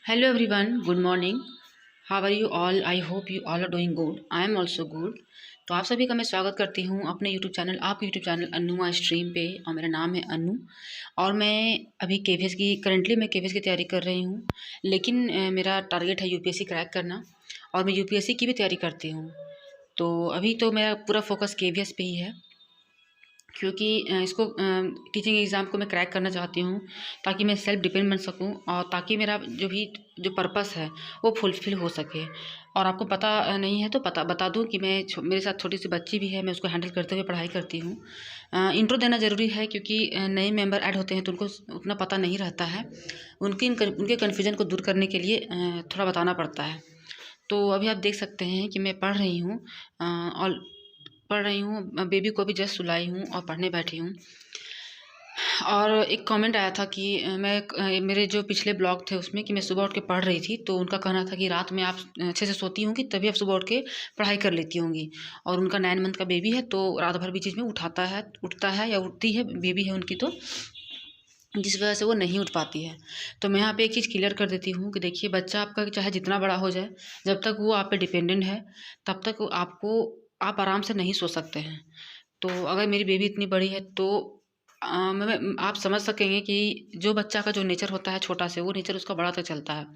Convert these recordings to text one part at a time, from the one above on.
Hello everyone, good morning. How are you all? I hope you all are doing good. I am also good. तो आप सभी का मैं स्वागत करती हूँ अपने यूट्यूब चैनल आपके यूट्यूब चैनल अन्नुमा स्ट्रीम पे। और मेरा नाम है अन्नू। और मैं अभी केवीएस की करंटली मैं केवीएस की तैयारी कर रही हूँ। लेकिन मेरा टारगेट है यूपीएससी क्रैक करना। और मैं यूपीएससी की भी तैयारी करती हूँ। तो अभी तो मेरा पूरा फोकस केवीएस पे ही है, क्योंकि इसको टीचिंग एग्ज़ाम को मैं क्रैक करना चाहती हूँ, ताकि मैं सेल्फ डिपेंड बन सकूँ और ताकि मेरा जो पर्पस है वो फुलफ़िल हो सके। और आपको पता नहीं है तो बता दूँ कि मेरे साथ छोटी सी बच्ची भी है, मैं उसको हैंडल करते हुए पढ़ाई करती हूँ। इंट्रो देना ज़रूरी है, क्योंकि नए मेंबर ऐड होते हैं तो उनको उतना पता नहीं रहता है। उनके कन्फ्यूज़न को दूर करने के लिए थोड़ा बताना पड़ता है। तो अभी आप देख सकते हैं कि मैं और पढ़ रही हूँ, बेबी को भी जस्ट सुलाई हूँ और पढ़ने बैठी हूँ। और एक कमेंट आया था कि मेरे जो पिछले ब्लॉग थे उसमें कि मैं सुबह उठ के पढ़ रही थी, तो उनका कहना था कि रात में आप अच्छे से सोती होंगी तभी आप सुबह उठ के पढ़ाई कर लेती होंगी। और उनका 9 मंथ का बेबी है, तो रात भर बीच में उठता है या उठती है, बेबी है उनकी, तो जिस वजह से वो नहीं उठ पाती है। तो मैं यहाँ पे एक चीज़ क्लियर कर देती हूँ कि देखिए, बच्चा आपका चाहे जितना बड़ा हो जाए, जब तक वो आप पे डिपेंडेंट है तब तक आप आराम से नहीं सो सकते हैं। तो अगर मेरी बेबी इतनी बड़ी है तो आप समझ सकेंगे कि जो बच्चा का जो नेचर होता है छोटा से, वो नेचर उसका बड़ा तक चलता है।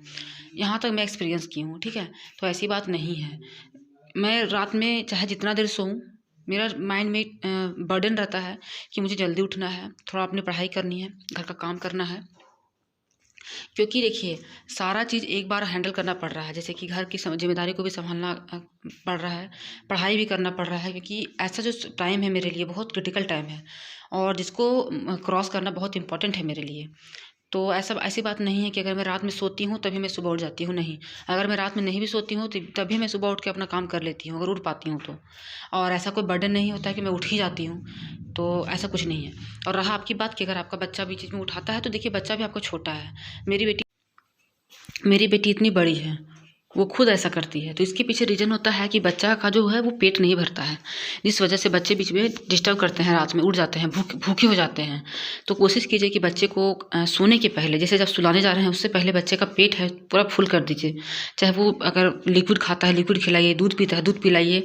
यहाँ तक मैं एक्सपीरियंस की हूँ, ठीक है। तो ऐसी बात नहीं है। मैं रात में चाहे जितना देर सोऊं, मेरा माइंड में बर्डन रहता है कि मुझे जल्दी उठना है, थोड़ा अपनी पढ़ाई करनी है, घर का काम करना है। क्योंकि देखिए, सारा चीज़ एक बार हैंडल करना पड़ रहा है, जैसे कि घर की जिम्मेदारी को भी संभालना पड़ रहा है, पढ़ाई भी करना पड़ रहा है, क्योंकि ऐसा जो टाइम है मेरे लिए बहुत क्रिटिकल टाइम है और जिसको क्रॉस करना बहुत इंपॉर्टेंट है मेरे लिए। तो ऐसी बात नहीं है कि अगर मैं रात में सोती हूँ तभी मैं सुबह उठ जाती हूँ, नहीं। अगर मैं रात में नहीं भी सोती हूँ तभी मैं सुबह उठ के अपना काम कर लेती हूँ, अगर उठ पाती हूँ तो। और ऐसा कोई बर्डन नहीं होता है कि मैं उठ ही जाती हूँ, तो ऐसा कुछ नहीं है। और रहा आपकी बात कि अगर आपका बच्चा बीच में उठाता है, तो देखिए, बच्चा भी आपका छोटा है। मेरी बेटी इतनी बड़ी है, वो खुद ऐसा करती है, तो इसके पीछे रीज़न होता है कि बच्चा का जो है वो पेट नहीं भरता है, जिस वजह से बच्चे बीच में डिस्टर्ब करते हैं, रात में उठ जाते हैं, भूखे हो जाते हैं। तो कोशिश कीजिए कि बच्चे को सोने के पहले, जैसे जब सुलाने जा रहे हैं उससे पहले बच्चे का पेट है पूरा फुल कर दीजिए। चाहे वो अगर लिक्विड खाता है लिक्विड खिलाइए, दूध पीता है दूध पिलाइए,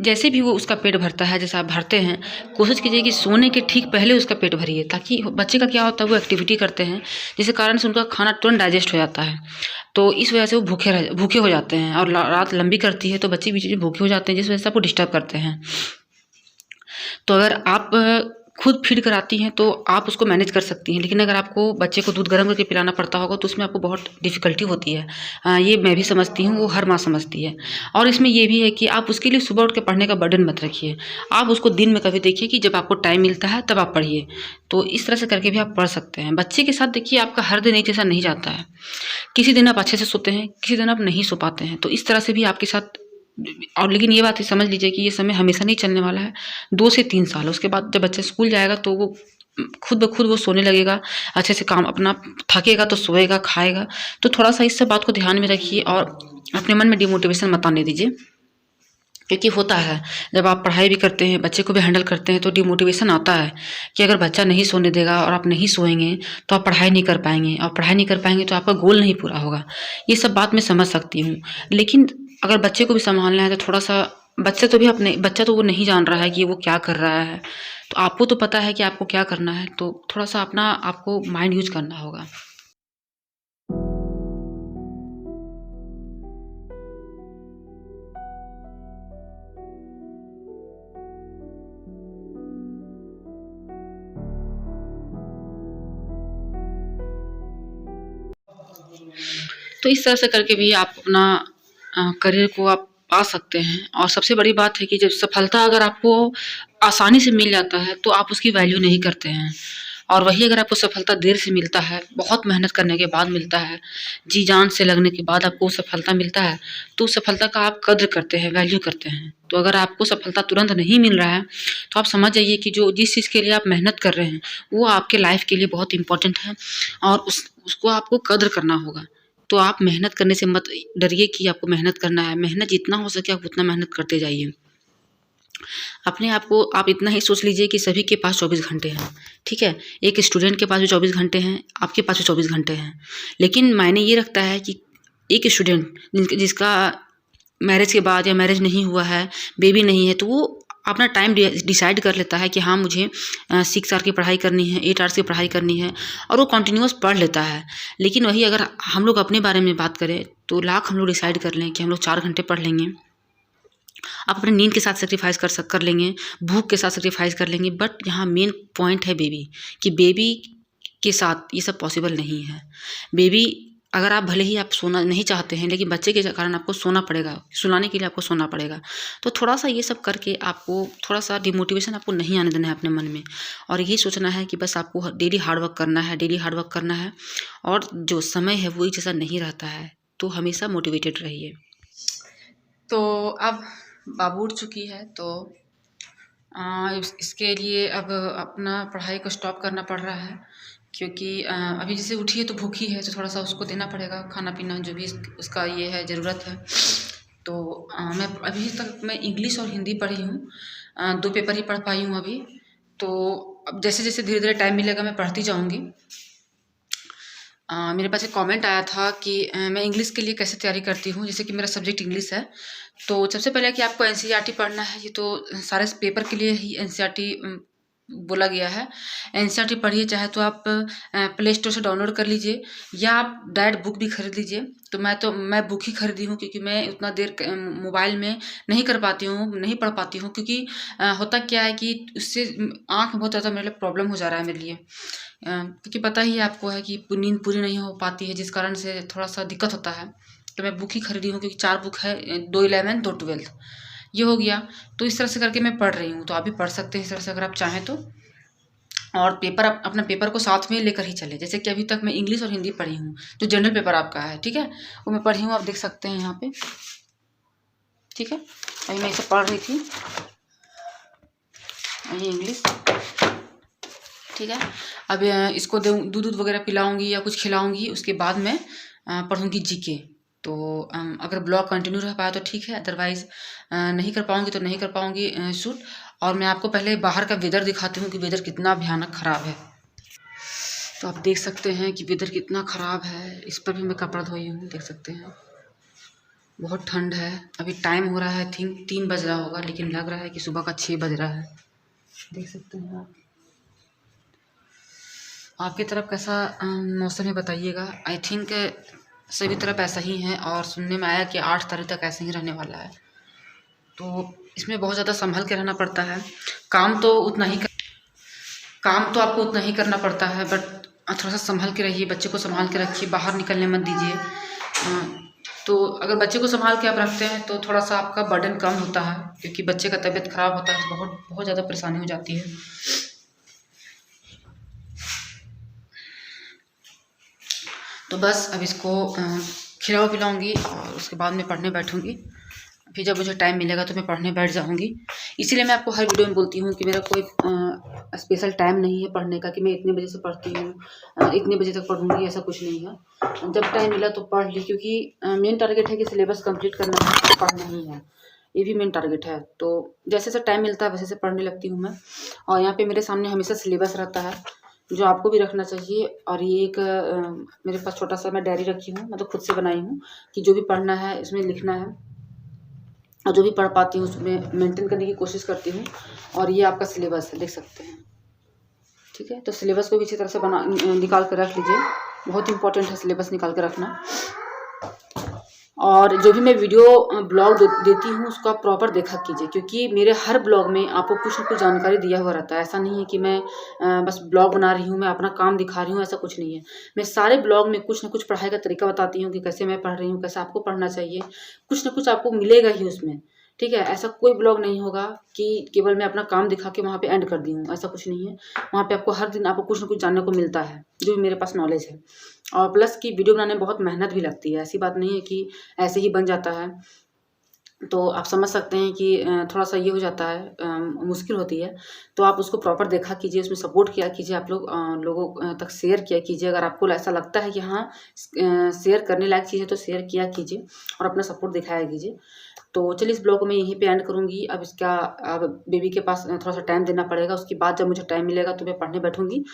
जैसे भी वो उसका पेट भरता है, जैसे आप भरते हैं, कोशिश कीजिए कि सोने के ठीक पहले उसका पेट भरिए। ताकि बच्चे का क्या होता है, वो एक्टिविटी करते हैं जिसके कारण से उनका खाना तुरंत डाइजेस्ट हो जाता है। तो इस वजह से वो भूखे हो जाते हैं, और रात लंबी करती है तो बच्चे बीच में भूखे हो जाते हैं, जिस वजह से आपको डिस्टर्ब करते हैं। तो अगर आप खुद फीड कराती हैं तो आप उसको मैनेज कर सकती हैं, लेकिन अगर आपको बच्चे को दूध गर्म करके पिलाना पड़ता होगा तो उसमें आपको बहुत डिफ़िकल्टी होती है। ये मैं भी समझती हूँ, वो हर माँ समझती है। और इसमें ये भी है कि आप उसके लिए सुबह उठ के पढ़ने का बर्डन मत रखिए। आप उसको दिन में कभी देखिए कि जब आपको टाइम मिलता है तब आप पढ़िए। तो इस तरह से करके भी आप पढ़ सकते हैं। बच्चे के साथ देखिए, आपका हर दिन एक जैसा नहीं जाता है। किसी दिन आप अच्छे से सोते हैं, किसी दिन आप नहीं सो पाते हैं। तो इस तरह से भी आपके साथ, और लेकिन ये बात समझ लीजिए कि ये समय हमेशा नहीं चलने वाला है, 2 से 3 साल। उसके बाद जब बच्चा स्कूल जाएगा तो वो खुद ब खुद वो सोने लगेगा, अच्छे से काम अपना, थकेगा तो सोएगा, खाएगा। तो थोड़ा-सा इस सब बात को ध्यान में रखिए और अपने मन में डिमोटिवेशन मत आने दीजिए। क्योंकि होता है, जब आप पढ़ाई भी करते हैं, बच्चे को भी हैंडल करते हैं, तो डिमोटिवेशन आता है कि अगर बच्चा नहीं सोने देगा और आप नहीं सोएँगे तो आप पढ़ाई नहीं कर पाएँगे, और पढ़ाई नहीं कर पाएँगे तो आपका गोल नहीं पूरा होगा। ये सब बात मैं समझ सकती हूँ। लेकिन अगर बच्चे को भी सँभालना है तो थोड़ा-सा, बच्चा तो वो नहीं जान रहा है कि वो क्या कर रहा है। तो आपको तो पता है कि आपको क्या करना है, तो थोड़ा-सा अपना आपको माइंड यूज़ करना होगा। तो इस तरह से करके भी आप अपना करियर को आप पा सकते हैं। और सबसे बड़ी बात है कि जब सफलता अगर आपको आसानी से मिल जाता है तो आप उसकी वैल्यू नहीं करते हैं। और वही अगर आपको सफलता देर से मिलता है, बहुत मेहनत करने के बाद मिलता है, जी जान से लगने के बाद आपको सफलता मिलता है, तो उस सफलता का आप कद्र करते हैं, वैल्यू करते हैं। तो अगर आपको सफलता तुरंत नहीं मिल रहा है तो आप समझ जाइए कि जो जिस चीज़ के लिए आप मेहनत कर रहे हैं वो आपके लाइफ के लिए बहुत इम्पोर्टेंट है, और उसको आपको कद्र करना होगा। तो आप मेहनत करने से मत डरिए कि आपको मेहनत करना है। मेहनत जितना हो सके आप उतना मेहनत करते जाइए। अपने आप को आप इतना ही सोच लीजिए कि सभी के पास 24 घंटे हैं, ठीक है? एक स्टूडेंट के पास भी 24 घंटे हैं, आपके पास भी 24 घंटे हैं। लेकिन मायने ये रखता है कि एक स्टूडेंट जिसका मैरिज के बाद या मैरिज नहीं हुआ है, बेबी नहीं है, तो वो अपना टाइम डिसाइड कर लेता है कि हाँ मुझे 6 आवर की पढ़ाई करनी है, 8 आवर्स की पढ़ाई करनी है, और वो कंटिन्यूअस पढ़ लेता है। लेकिन वही अगर हम लोग अपने बारे में बात करें तो लाख हम लोग डिसाइड कर लें कि हम लोग 4 घंटे पढ़ लेंगे, आप अपने नींद के साथ सेक्रीफाइस कर लेंगे, भूख के साथ सेक्रीफाइस कर लेंगे। बट यहाँ मेन पॉइंट है बेबी, कि बेबी के साथ ये सब पॉसिबल नहीं है। बेबी अगर आप भले ही आप सोना नहीं चाहते हैं, लेकिन बच्चे के कारण आपको सोना पड़ेगा, सुलाने के लिए आपको सोना पड़ेगा। तो थोड़ा सा ये सब करके आपको थोड़ा सा डिमोटिवेशन आपको नहीं आने देना है अपने मन में, और यही सोचना है कि बस आपको डेली हार्डवर्क करना है, डेली हार्डवर्क करना है, और जो समय है वो एक जैसा नहीं रहता है, तो हमेशा मोटिवेटेड रहिए। तो अब बाबू उठ चुकी है, तो इसके लिए अब अपना पढ़ाई को स्टॉप करना पड़ रहा है, क्योंकि अभी जैसे उठी है तो भूखी है, तो थोड़ा सा उसको देना पड़ेगा खाना पीना, जो भी उसका ये है ज़रूरत है। तो मैं अभी तक मैं इंग्लिश और हिंदी पढ़ी हूँ, 2 पेपर ही पढ़ पाई हूँ अभी। तो अब जैसे जैसे धीरे धीरे टाइम मिलेगा मैं पढ़ती जाऊँगी। मेरे पास एक कमेंट आया था कि मैं इंग्लिश के लिए कैसे तैयारी करती हूँ, जैसे कि मेरा सब्जेक्ट इंग्लिश है। तो सबसे पहले कि आपको एनसीईआरटी पढ़ना है, ये तो सारे पेपर के लिए ही एनसीईआरटी बोला गया है। एनसीईआरटी पढ़िए, चाहे तो आप प्ले स्टोर से डाउनलोड कर लीजिए, या आप डायरेक्ट बुक भी खरीद लीजिए। तो मैं बुक ही खरीदी हूँ, क्योंकि मैं उतना देर मोबाइल में नहीं कर पाती हूँ, नहीं पढ़ पाती हूँ, क्योंकि होता क्या है कि उससे आँख में बहुत ज़्यादा मेरे लिए प्रॉब्लम हो जा रहा है मेरे लिए, क्योंकि पता ही आपको है कि नींद पूरी नहीं हो पाती है, जिस कारण से थोड़ा सा दिक्कत होता है। तो मैं बुक ही खरीदी हूँ, क्योंकि 4 बुक है, 2 11 2 12 ये हो गया। तो इस तरह से करके मैं पढ़ रही हूँ, तो आप भी पढ़ सकते हैं इस तरह से अगर आप चाहें तो। और पेपर अपना पेपर को साथ में लेकर ही चले, जैसे कि अभी तक मैं इंग्लिश और हिंदी पढ़ी हूँ, जो जनरल पेपर आपका है, ठीक है, वो मैं पढ़ी हूँ, आप देख सकते हैं यहाँ पे, ठीक है। अभी मैं इसे पढ़ रही थी, ये इंग्लिश, ठीक है। अब इसको दूध वगैरह पिलाऊंगी या कुछ खिलाऊंगी, उसके बाद मैं पढ़ूंगी जीके। तो अगर ब्लॉग कंटिन्यू रह पाया तो ठीक है, अदरवाइज़ नहीं कर पाऊंगी तो नहीं कर पाऊंगी शूट। और मैं आपको पहले बाहर का वेदर दिखाती हूँ कि वेदर कितना भयानक ख़राब है। तो आप देख सकते हैं कि वेदर कितना ख़राब है, इस पर भी मैं कपड़ा धोई हूँ, देख सकते हैं बहुत ठंड है। अभी टाइम हो रहा है थिंक 3 बज रहा होगा, लेकिन लग रहा है कि सुबह का 6 बज रहा है, देख सकते हैं आप। आपकी तरफ कैसा मौसम है बताइएगा। आई थिंक सभी तरफ ऐसा ही है, और सुनने में आया कि 8 तारीख तक ऐसे ही रहने वाला है। तो इसमें बहुत ज़्यादा संभल के रहना पड़ता है। काम तो आपको उतना ही करना पड़ता है, बट थोड़ा सा संभल के रहिए, बच्चे को संभाल के रखिए, बाहर निकलने मत दीजिए। तो अगर बच्चे को संभाल के आप रखते हैं तो थोड़ा सा आपका बर्डन कम होता है, क्योंकि बच्चे का तबीयत ख़राब होता है तो बहुत ज़्यादा परेशानी हो जाती है। तो बस अब इसको खिलाऊंगी और उसके बाद मैं पढ़ने बैठूंगी। फिर जब मुझे टाइम मिलेगा तो मैं पढ़ने बैठ जाऊंगी। इसीलिए मैं आपको हर वीडियो में बोलती हूँ कि मेरा कोई स्पेशल टाइम नहीं है पढ़ने का, कि मैं इतने बजे से पढ़ती हूँ, इतने बजे तक पढ़ूंगी, ऐसा कुछ नहीं है। जब टाइम मिला तो पढ़ ली, क्योंकि मेन टारगेट है कि सिलेबस कंप्लीट करना है, पढ़ना ही है, ये भी मेन टारगेट है। तो जैसे जैसे टाइम मिलता है वैसे से पढ़ने लगती हूँ मैं। और यहाँ पे मेरे सामने हमेशा सिलेबस रहता है, जो आपको भी रखना चाहिए। और ये एक मेरे पास छोटा सा मैं डायरी रखी हूँ, मैं तो खुद से बनाई हूँ, कि जो भी पढ़ना है इसमें लिखना है, और जो भी पढ़ पाती हूँ उसमें मेंटेन करने की कोशिश करती हूँ। और ये आपका सिलेबस है, देख सकते हैं, ठीक है। तो सिलेबस को भी अच्छी तरह से निकाल कर रख लीजिए, बहुत इंपॉर्टेंट है सिलेबस निकाल कर रखना। और जो भी मैं वीडियो ब्लॉग देती हूँ उसका प्रॉपर देखा कीजिए, क्योंकि मेरे हर ब्लॉग में आपको कुछ न कुछ जानकारी दिया हुआ रहता है। ऐसा नहीं है कि मैं बस ब्लॉग बना रही हूँ, मैं अपना काम दिखा रही हूँ, ऐसा कुछ नहीं है। मैं सारे ब्लॉग में कुछ न कुछ पढ़ाई का तरीका बताती हूँ, कि कैसे मैं पढ़ रही हूँ, कैसे आपको पढ़ना चाहिए, कुछ न कुछ आपको मिलेगा ही उसमें, ठीक है। ऐसा कोई ब्लॉग नहीं होगा कि केवल मैं अपना काम दिखा के वहाँ पे एंड कर दी हूँ, ऐसा कुछ नहीं है। वहाँ पे आपको हर दिन आपको कुछ न कुछ जानने को मिलता है, जो भी मेरे पास नॉलेज है। और प्लस की वीडियो बनाने में बहुत मेहनत भी लगती है, ऐसी बात नहीं है कि ऐसे ही बन जाता है। तो आप समझ सकते हैं कि थोड़ा सा ये हो जाता है, मुश्किल होती है। तो आप उसको प्रॉपर देखा कीजिए, उसमें सपोर्ट किया कीजिए, आप लोगों तक शेयर किया कीजिए। अगर आपको ऐसा लगता है कि हाँ शेयर करने लायक चीज़ है तो शेयर किया कीजिए, और अपना सपोर्ट दिखाया कीजिए। तो चलिए इस ब्लॉग को मैं यहीं पे एंड करूँगी। अब बेबी के पास थोड़ा सा टाइम देना पड़ेगा, उसके बाद जब मुझे टाइम मिलेगा तो मैं पढ़ने बैठूँगी।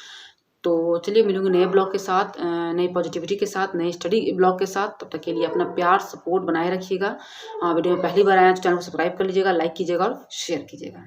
तो चलिए मिलूंगी नए ब्लॉग के साथ, नई पॉजिटिविटी के साथ, नए स्टडी ब्लॉग के साथ। तब तक के लिए अपना प्यार सपोर्ट बनाए रखिएगा। वीडियो में पहली बार आया तो चैनल को सब्सक्राइब कर लीजिएगा, लाइक कीजिएगा और शेयर कीजिएगा।